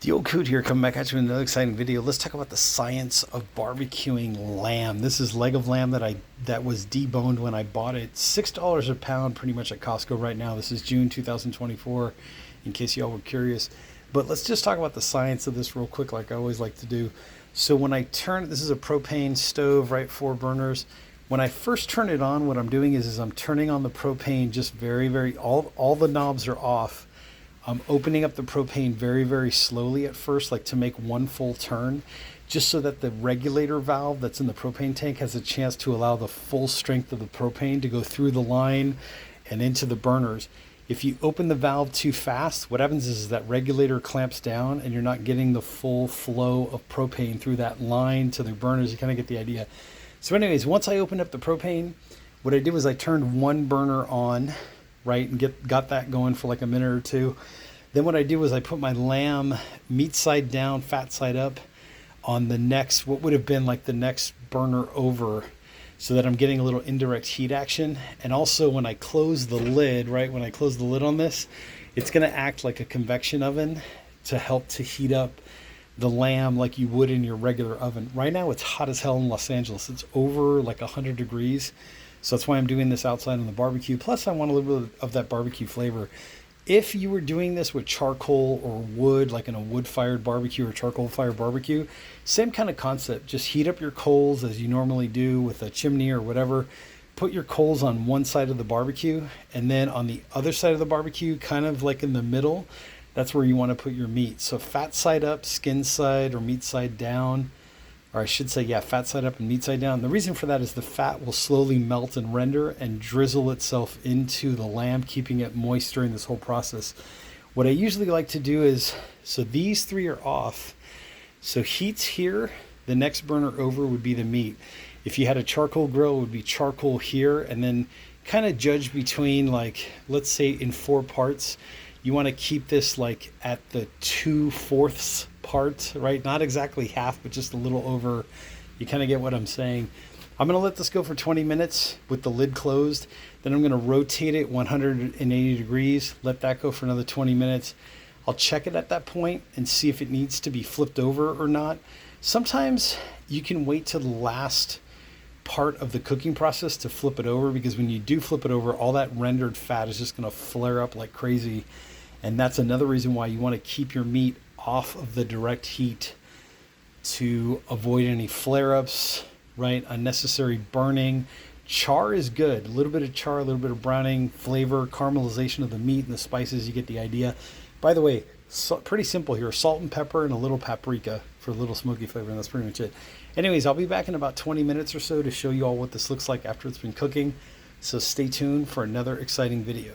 The old coot here, coming back at you with another exciting video. Let's talk about the science of barbecuing lamb. This is leg of lamb that was deboned when I bought it. $6 a pound pretty much at Costco right now. This is June 2024, in case y'all were curious. But let's just talk about the science of this real quick, like I always like to do. So when I turn, this is a propane stove, right, 4 burners. When I first turn it on, what I'm doing is I'm turning on the propane just very, all the knobs are off. I'm opening up the propane very slowly at first, like to make one full turn, just so that the regulator valve that's in the propane tank has a chance to allow the full strength of the propane to go through the line and into the burners. If you open the valve too fast, what happens is that regulator clamps down and you're not getting the full flow of propane through that line to the burners. You kind of get the idea. So anyways, once I opened up the propane, what I did was I turned one burner on, right, and got that going for like a minute or two. Then what I did was I put my lamb meat side down, fat side up on the next, what would have been like the next burner over, so that I'm getting a little indirect heat action. And also when I close the lid, right, when I close the lid on this, it's going to act like a convection oven to help to heat up the lamb like you would in your regular oven. Right now it's hot as hell in Los Angeles. It's over like 100 degrees. So that's why I'm doing this outside on the barbecue. Plus I want a little bit of that barbecue flavor. If you were doing this with charcoal or wood, like in a wood-fired barbecue or charcoal-fired barbecue, same kind of concept. Just heat up your coals as you normally do with a chimney or whatever. Put your coals on one side of the barbecue, and then on the other side of the barbecue, kind of like in the middle, that's where you want to put your meat. So fat side up, skin side, or meat side down. Or I should say, yeah, fat side up and meat side down. The reason for that is the fat will slowly melt and render and drizzle itself into the lamb, keeping it moist during this whole process. What I usually like to do is, so these 3 are off. So heat's here. The next burner over would be the meat. If you had a charcoal grill, it would be charcoal here, and then kind of judge between, like, let's say in 4 parts. You want to keep this like at the 2/4 part, right? Not exactly half, but just a little over. You kind of get what I'm saying. I'm going to let this go for 20 minutes with the lid closed. Then I'm going to rotate it 180 degrees. Let that go for another 20 minutes. I'll check it at that point and see if it needs to be flipped over or not. Sometimes you can wait till the last part of the cooking process to flip it over, because when you do flip it over, all that rendered fat is just going to flare up like crazy. And that's another reason why you want to keep your meat off of the direct heat to avoid any flare-ups, right? Unnecessary burning. Char is good. A little bit of char, a little bit of browning, flavor, caramelization of the meat and the spices. You get the idea. By the way, pretty simple here. Salt and pepper and a little paprika for a little smoky flavor, and that's pretty much it. Anyways, I'll be back in about 20 minutes or so to show you all what this looks like after it's been cooking. So stay tuned for another exciting video.